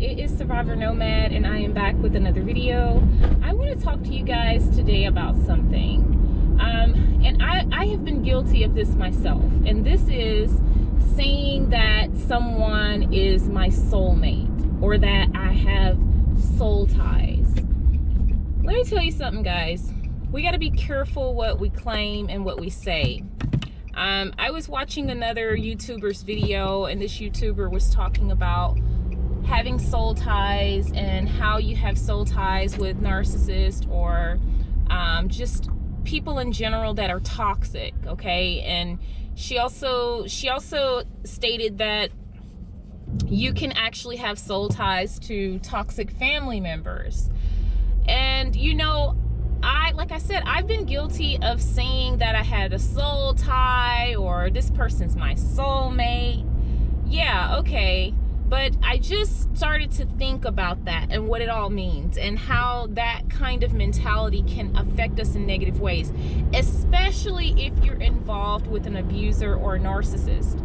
it is Survivor Nomad, and I am back with another video. I want to talk to you guys today about something. And I have been guilty of this myself, and this is saying that someone is my soulmate or that I have soul ties. Let me tell you something, guys. We got to be careful what we claim and what we say. I was watching another YouTuber's video, and this YouTuber was talking about having soul ties and how you have soul ties with narcissists or just people in general that are toxic, okay? And she also stated that you can actually have soul ties to toxic family members. And you know, like I said, I've been guilty of saying that I had a soul tie or this person's my soulmate. Yeah, okay. But I just started to think about that and what it all means and how that kind of mentality can affect us in negative ways, especially if you're involved with an abuser or a narcissist.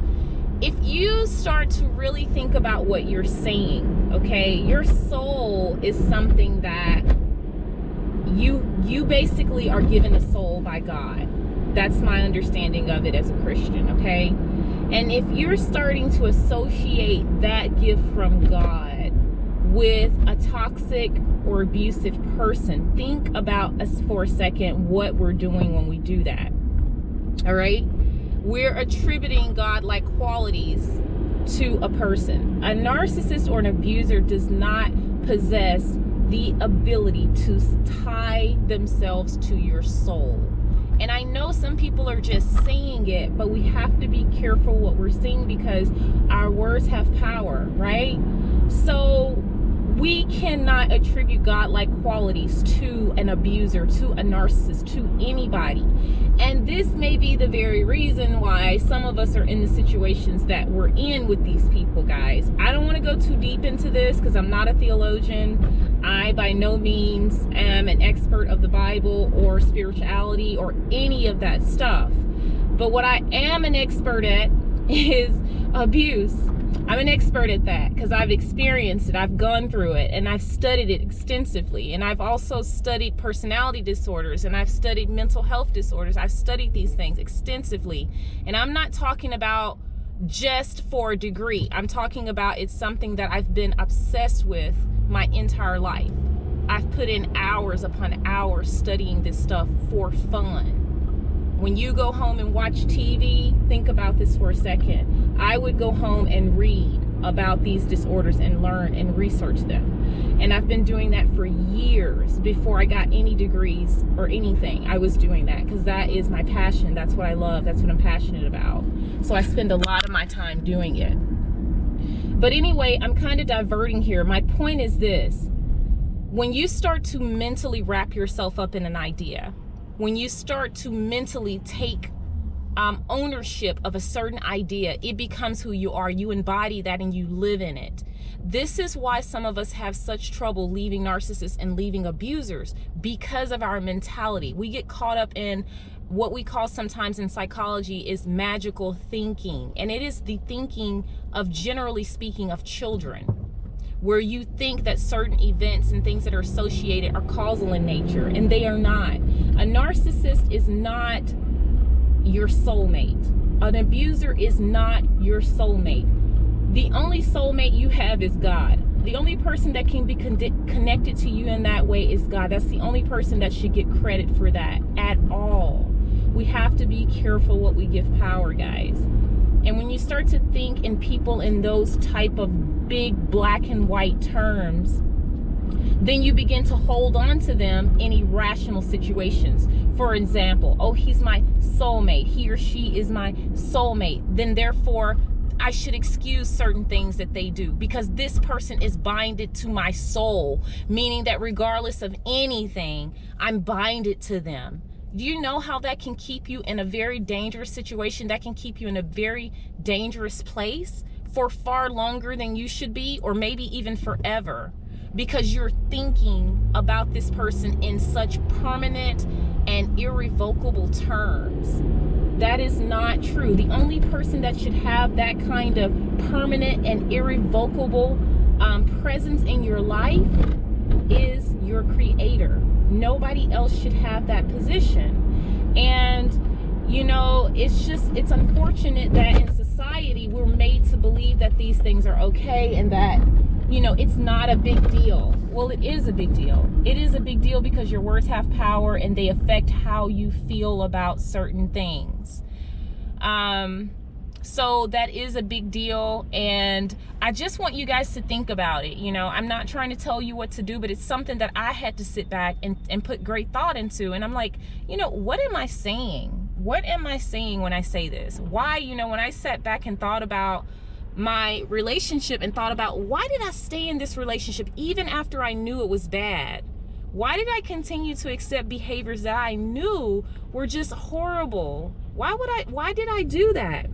If you start to really think about what you're saying, okay, your soul is something that you basically are given a soul by God. That's my understanding of it as a Christian, okay? And if you're starting to associate that gift from God with a toxic or abusive person, think about us for a second what we're doing when we do that. All right? We're attributing God-like qualities to a person. A narcissist or an abuser does not possess the ability to tie themselves to your soul. And I know some people are just saying it, but we have to be careful what we're saying because our words have power, right? So we cannot attribute God-like qualities to an abuser, to a narcissist, to anybody. And this may be the very reason why some of us are in the situations that we're in with these people, guys. I don't want to go too deep into this because I'm not a theologian. I by no means am an expert of the Bible or spirituality or any of that stuff. But what I am an expert at is abuse. I'm an expert at that because I've experienced it, I've gone through it, and I've studied it extensively. And I've also studied personality disorders, and I've studied mental health disorders. I've studied these things extensively. And I'm not talking about just for a degree. I'm talking about it's something that I've been obsessed with my entire life. I've put in hours upon hours studying this stuff for fun. When you go home and watch TV, think about this for a second. I would go home and read about these disorders and learn and research them. And I've been doing that for years before I got any degrees or anything. I was doing that because that is my passion. That's what I love. That's what I'm passionate about. So I spend a lot of my time doing it. But anyway, I'm kind of diverting here. My point is this. When you start to mentally wrap yourself up in an idea, when you start to mentally take ownership of a certain idea, it becomes who you are. You embody that and you live in it. This is why some of us have such trouble leaving narcissists and leaving abusers, because of our mentality. We get caught up in what we call sometimes in psychology is magical thinking. And it is the thinking of, generally speaking, of children, where you think that certain events and things that are associated are causal in nature, and they are not. A narcissist is not your soulmate. An abuser is not your soulmate. The only soulmate you have is God. The only person that can be connected to you in that way is God. That's the only person that should get credit for that at all. We have to be careful what we give power, guys. And when you start to think in people in those type of big black and white terms, then you begin to hold on to them in irrational situations. For example, oh, he's my soulmate. He or she is my soulmate. Then therefore, I should excuse certain things that they do because this person is binded to my soul, meaning that regardless of anything, I'm binded to them. Do you know how that can keep you in a very dangerous situation? That can keep you in a very dangerous place for far longer than you should be, or maybe even forever, because you're thinking about this person in such permanent and irrevocable terms. That is not true. The only person that should have that kind of permanent and irrevocable presence in your life is your creator. Nobody else should have that position. And you know, it's unfortunate that in society we're made to believe that these things are okay and that, you know, it's not a big deal. Well, it is a big deal. It is a big deal because your words have power and they affect how you feel about certain things. So that is a big deal, and I just want you guys to think about it. You know, I'm not trying to tell you what to do, but it's something that I had to sit back and put great thought into. And I'm like, you know, what am I saying? What am I saying when I say this? Why, you know, when I sat back and thought about my relationship and thought about why did I stay in this relationship even after I knew it was bad? Why did I continue to accept behaviors that I knew were just horrible? Why did I do that?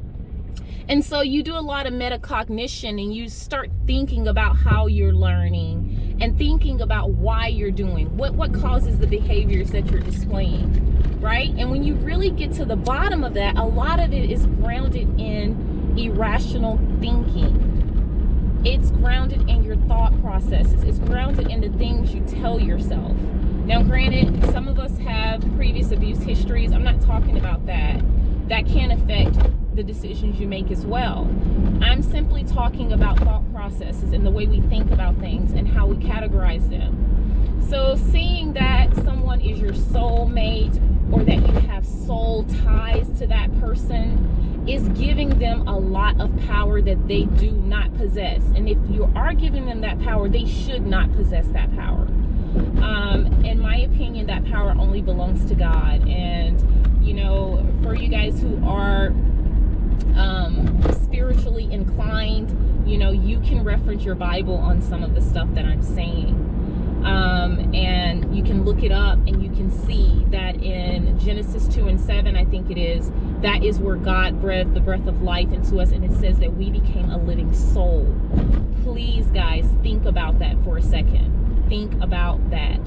And so you do a lot of metacognition and you start thinking about how you're learning and thinking about why you're doing what causes the behaviors that you're displaying, right? And when you really get to the bottom of that, a lot of it is grounded in irrational thinking. It's grounded in your thought processes. It's grounded in the things you tell yourself. Now, granted, some of us have previous abuse histories. I'm not talking about that. That can affect the decisions you make as well. I'm simply talking about thought processes and the way we think about things and how we categorize them. So seeing that someone is your soulmate or that you have soul ties to that person is giving them a lot of power that they do not possess. And if you are giving them that power, they should not possess that power. In my opinion, that power only belongs to God. And, you know, for you guys who are spiritually inclined, you know, you can reference your Bible on some of the stuff that I'm saying. And you can look it up and you can see that in Genesis 2:7, I think it is, that is where God breathed the breath of life into us, and it says that we became a living soul. Please, guys, think about that for a second. Think about that.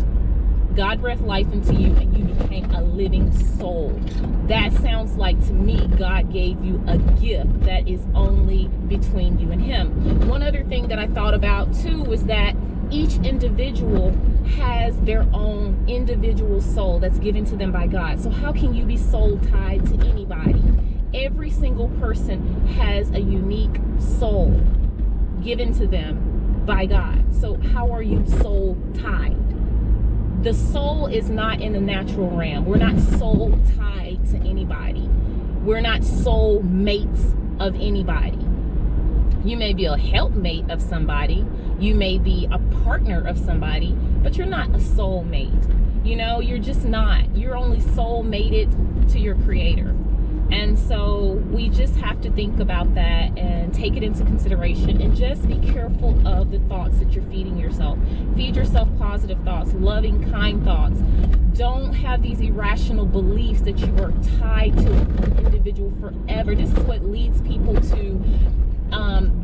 God breathed life into you and you became a living soul. That sounds like, to me, God gave you a gift that is only between you and him. One other thing that I thought about too was that each individual has their own individual soul that's given to them by God. So how can you be soul tied to anybody? Every single person has a unique soul given to them by God. So how are you soul tied? The soul is not in the natural realm. We're not soul tied to anybody. We're not soul mates of anybody. You may be a helpmate of somebody. You may be a partner of somebody, but you're not a soul mate. You know, you're just not. You're only soul mated to your creator. And so we just have to think about that and take it into consideration and just be careful of the thoughts that you're feeding yourself. Feed yourself positive thoughts, loving, kind thoughts. Don't have these irrational beliefs that you are tied to an individual forever. This is what leads people to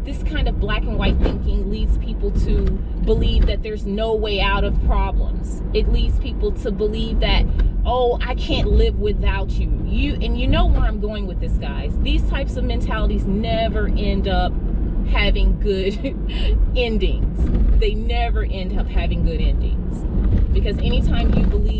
this kind of black and white thinking leads people to believe that there's no way out of problems. It leads people to believe that, oh, I can't live without you. And you know where I'm going with this, guys. These types of mentalities never end up having good endings. They never end up having good endings. Because anytime you believe